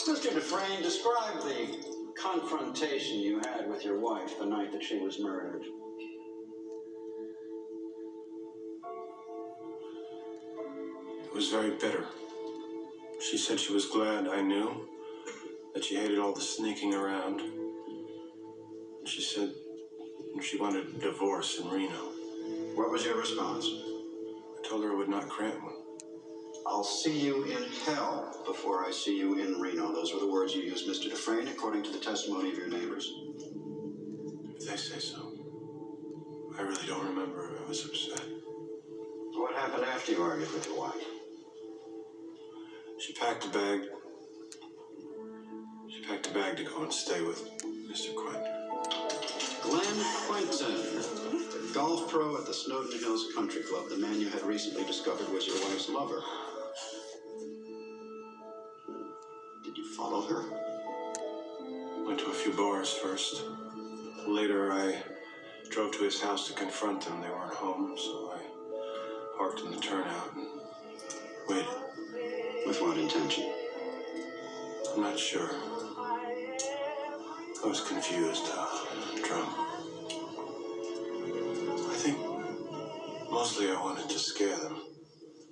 Mr. Dufresne, describe the confrontation you had with your wife the night that she was murdered. It was very bitter. She said she was glad I knew, that she hated all the sneaking around. And she said she wanted a divorce in Reno. What was your response? I told her I would not grant one. I'll see you in hell before I see you in Reno. Those were the words you used, Mr. Dufresne, according to the testimony of your neighbors. If they say so. I really don't remember. I was upset. What happened after you argued with your wife? She packed a bag. She packed a bag to go and stay with Mr. Quinn. Glenn Quinton, the golf pro at the Snowden Hills Country Club. The man you had recently discovered was your wife's lover. Did you follow her? Went to a few bars first. Later, I drove to his house to confront them. They weren't home, so I parked in the turnout and waited. With what intention? I'm not sure. I was confused, drunk. I think mostly I wanted to scare them.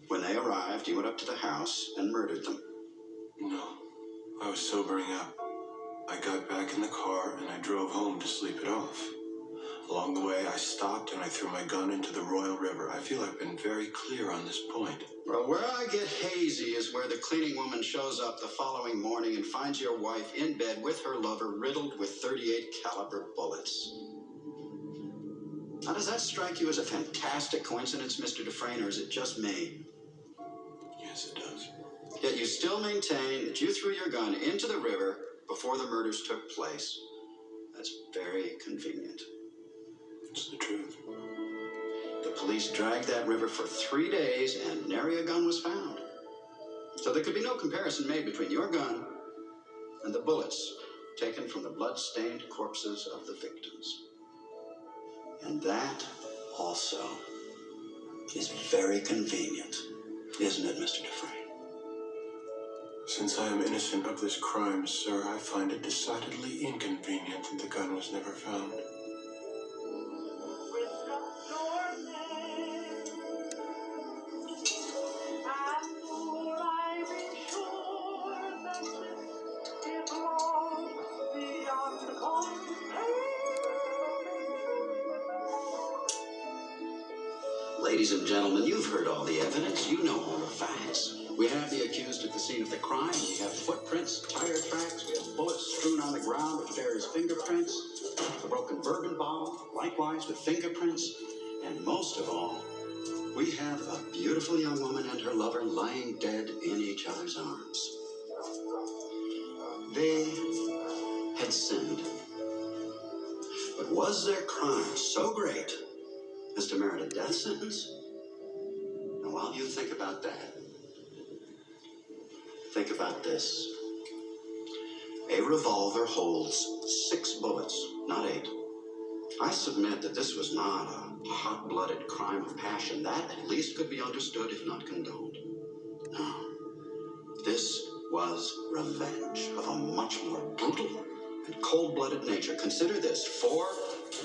When they arrived, you went up to the house and murdered them. No, I was sobering up. I got back in the car and I drove home to sleep it off. Along the way, I stopped and I threw my gun into the Royal River. I feel I've been very clear on this point. Well, where I get hazy is where the cleaning woman shows up the following morning and finds your wife in bed with her lover riddled with 38 caliber bullets. Now, does that strike you as a fantastic coincidence, Mr. Dufresne, or is it just me? Yes, it does. Yet you still maintain that you threw your gun into the river before the murders took place. That's very convenient. It's the truth. The police dragged that river for 3 days and nary a gun was found. So there could be no comparison made between your gun and the bullets taken from the blood-stained corpses of the victims. And that also is very convenient, isn't it, Mr. Dufresne? Since I am innocent of this crime, sir, I find it decidedly inconvenient that the gun was never found. Ladies and gentlemen, you've heard all the evidence. You know all the facts. We have the accused at the scene of the crime. We have footprints, tire tracks. We have bullets strewn on the ground which bear his fingerprints. The broken bourbon bottle, likewise with fingerprints. And most of all, we have a beautiful young woman and her lover lying dead in each other's arms. They had sinned. But was their crime so great as to merit a death sentence? And while you think about that, think about this. A revolver holds 6 bullets, not 8. I submit that this was not a hot-blooded crime of passion. That at least could be understood, if not condoned. No. This was revenge of a much more brutal and cold-blooded nature. Consider this: 4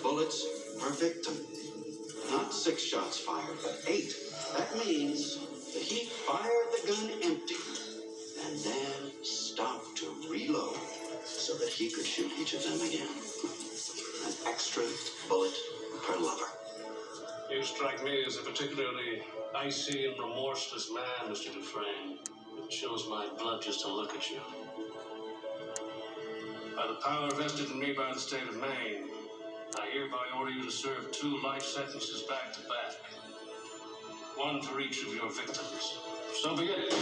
bullets per victim. Not 6 shots fired, but 8. That means that he fired the gun empty and then stopped to reload so that he could shoot each of them again. An extra bullet per lover. You strike me as a particularly icy and remorseless man, Mr. Dufresne. It chills my blood just to look at you. By the power vested in me by the state of Maine, I hereby order you to serve 2 life sentences back to back. 1 for each of your victims. So be it.